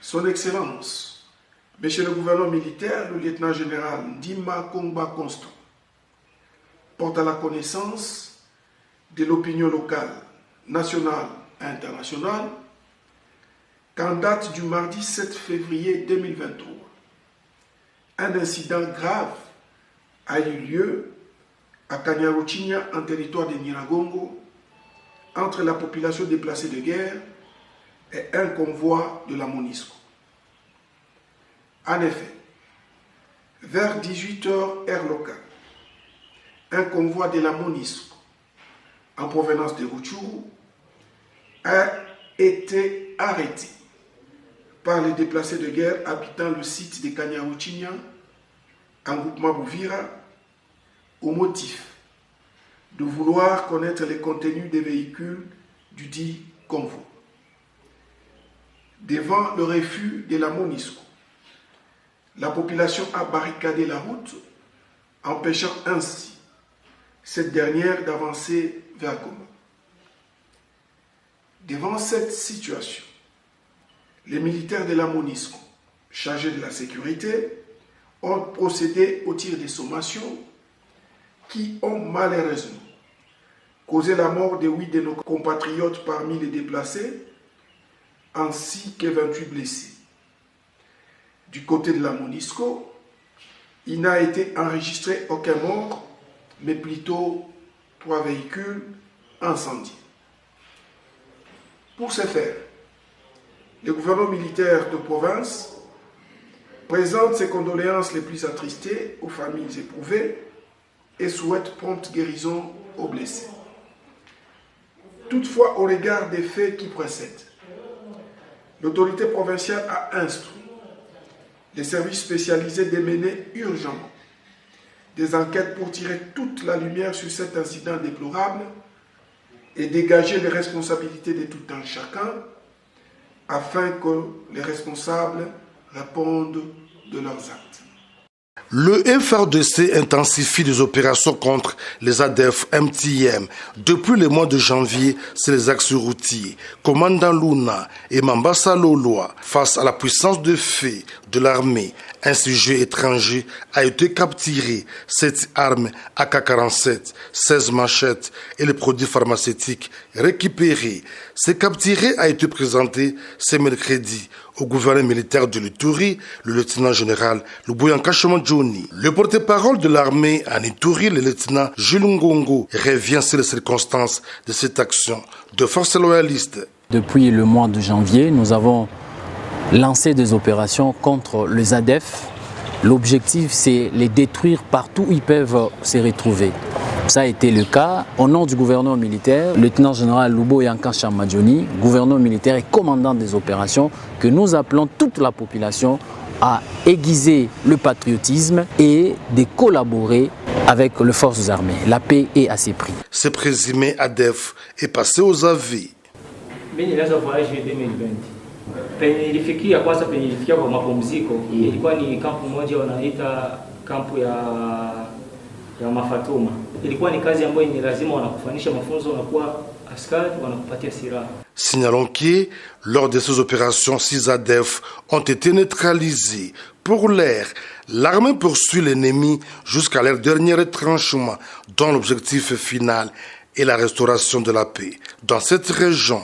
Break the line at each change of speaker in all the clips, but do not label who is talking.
Son Excellence, Monsieur le gouverneur militaire, le lieutenant-général Ndima Kongba Constant, porte à la connaissance de l'opinion locale, nationale et internationale qu'en date du mardi 7 février 2023, un incident grave a eu lieu à Kanyaruchinya, en territoire de Nyiragongo, entre la population déplacée de guerre et un convoi de la MONUSCO. En effet, vers 18h heure locale, un convoi de la MONUSCO en provenance de Rutshuru a été arrêté par les déplacés de guerre habitant le site de Kanyaruchinya en groupement Bouvira au motif de vouloir connaître les contenus des véhicules du dit convoi. Devant le refus de la MONUSCO, la population a barricadé la route, empêchant ainsi cette dernière d'avancer vers Goma. Devant cette situation, les militaires de la MONUSCO, chargés de la sécurité, ont procédé au tir des sommations qui ont malheureusement causé la mort de 8 de nos compatriotes parmi les déplacés, ainsi que 28 blessés. Du côté de la MONUSCO, il n'a été enregistré aucun mort, mais plutôt 3 véhicules incendiés. Pour ce faire, le gouvernement militaire de province présente ses condoléances les plus attristées aux familles éprouvées et souhaite prompte guérison aux blessés. Toutefois, au regard des faits qui précèdent, l'autorité provinciale a instruit les services spécialisés de mener urgemment des enquêtes pour tirer toute la lumière sur cet incident déplorable et dégager les responsabilités de tout un chacun afin que les responsables répondent de leurs actes.
Le FARDC intensifie les opérations contre les ADF MTM. Depuis le mois de janvier, c'est les axes routiers, Commandant Luna et Mambasa Loloa, face à la puissance de feu de l'armée. Un sujet étranger a été capturé, 7 armes AK-47, 16 machettes et les produits pharmaceutiques récupérés. Ce capturé a été présenté ce mercredi au gouverneur militaire de l'Ituri, le lieutenant-général Luboyanka Johnny. Le porte-parole de l'armée en Ituri, le lieutenant Jules Ngongo, revient sur les circonstances de cette action de forces loyalistes.
Depuis le mois de janvier, nous avons lancé des opérations contre les ADF. L'objectif, c'est les détruire partout où ils peuvent se retrouver. Ça a été le cas au nom du gouverneur militaire, le lieutenant-général Luboyanka Johnny, gouverneur militaire et commandant des opérations, que nous appelons toute la population à aiguiser le patriotisme et de collaborer avec les forces armées. La paix est à ses prix.
Ce présumé ADF est passé aux avis.
Nilifikia kwanza penye nilifikia kwa mapumziko ilikuwa ni kampu moja wanaita kampu ya Mafatuma. Ilikuwa ni kazi ambayo ni lazima wanakufanisha mafunzo, unakuwa askari, wanakupatia silaha.
Signalons que lors de ces opérations, 6 ADF ont été neutralisés. Pour l'air, l'armée poursuit l'ennemi jusqu'à leur dernier retranchement, dont l'objectif final est la restauration de la paix. Dans cette région,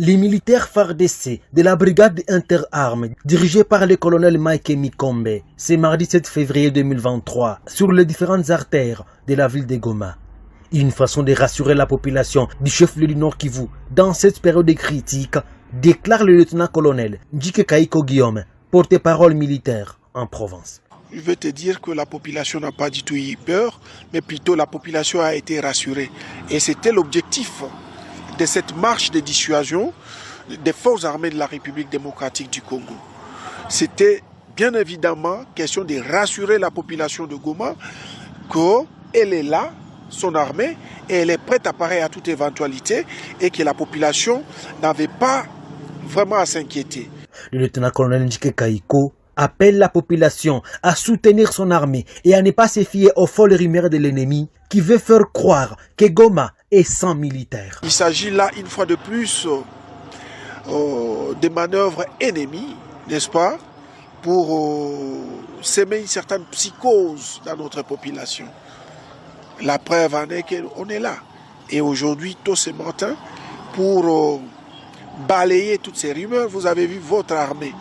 les militaires FARDC de la brigade interarmes, dirigée par le colonel Mike Mikombe, ce mardi 7 février 2023, sur les différentes artères de la ville de Goma. Une façon de rassurer la population du chef-lieu du Nord Kivu dans cette période critique, déclare le lieutenant-colonel Njike Kaiko Guillaume, porte-parole militaire en Provence.
Je veux te dire que la population n'a pas du tout eu peur, mais plutôt la population a été rassurée. Et c'était l'objectif de cette marche de dissuasion des forces armées de la République démocratique du Congo. C'était bien évidemment question de rassurer la population de Goma qu'elle est là, son armée, et elle est prête à parer à toute éventualité et que la population n'avait pas vraiment à s'inquiéter.
Le lieutenant-colonel Njike Kaiko appelle la population à soutenir son armée et à ne pas se fier aux folles rumeurs de l'ennemi qui veut faire croire que Goma est sans militaires.
Il s'agit là, une fois de plus, des manœuvres ennemies, n'est-ce pas, pour s'aimer une certaine psychose dans notre population. La preuve en est qu'on est là. Et aujourd'hui, tôt ce matin, pour balayer toutes ces rumeurs, vous avez vu votre armée,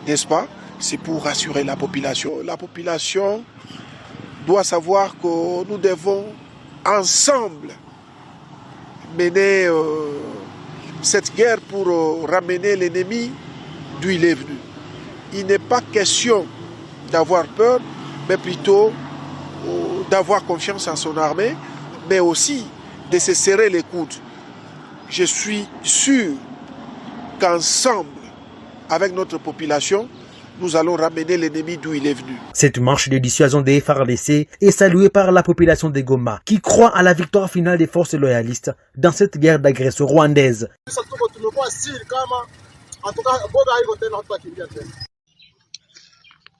n'est-ce pas? C'est pour rassurer la population. La population doit savoir que nous devons ensemble mener cette guerre pour ramener l'ennemi d'où il est venu. Il n'est pas question d'avoir peur, mais plutôt d'avoir confiance en son armée, mais aussi de se serrer les coudes. Je suis sûr qu'ensemble, avec notre population, nous allons ramener l'ennemi d'où il est venu.
Cette marche de dissuasion des FARDC est saluée par la population de Goma, qui croit à la victoire finale des forces loyalistes dans cette guerre d'agression rwandaise.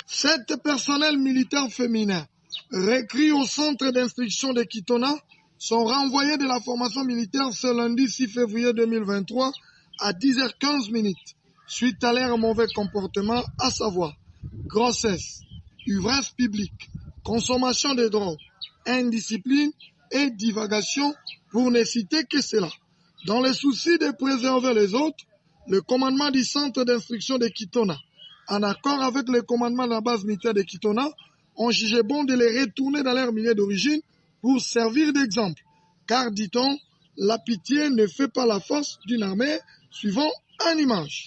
Sept personnels militaires féminins recrutés au centre d'instruction de Kitona sont renvoyés de la formation militaire ce lundi 6 février 2023 à 10h15 suite à leur mauvais comportement, à savoir grossesse, ivresse publique, consommation de drogue, indiscipline et divagation, pour ne citer que cela. Dans le souci de préserver les autres, le commandement du centre d'instruction de Kitona, en accord avec le commandement de la base militaire de Kitona, ont jugé bon de les retourner dans leur milieu d'origine pour servir d'exemple. Car, dit-on, la pitié ne fait pas la force d'une armée, suivant une image.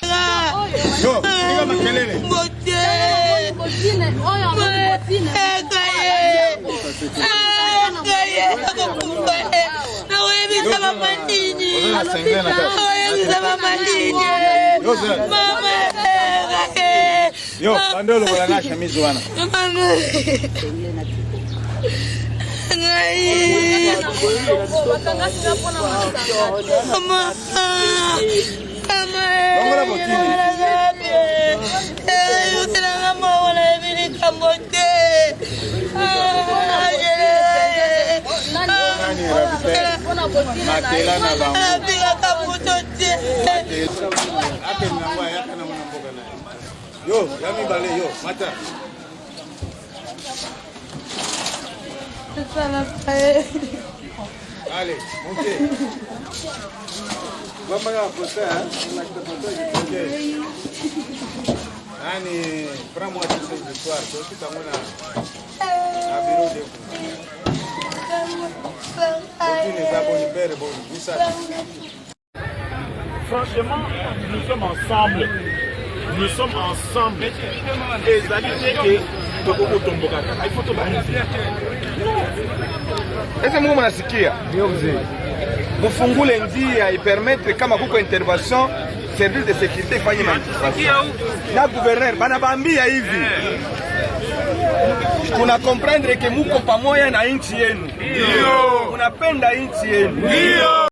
Yo, yami bale yo, mata. Allez, montez. Vamos à la photo, hein? Ok. Annie, prends-moi tout ce soir. Tu t'en vas à bureau de
franchement, nous sommes ensemble. Nous sommes ensemble. Et ça dit que il faut tout balancier.
Ese Mungu mnasikia? Ndio mzee. Mufungule njia ipermettre kama kuko intervention service de sécurité ifanye manifestation. Na gouverneur banabambia hivi. Tuna comprendre que muko pamoja na nchi yenu. Ndio. Unapenda nchi yenu. Ndio.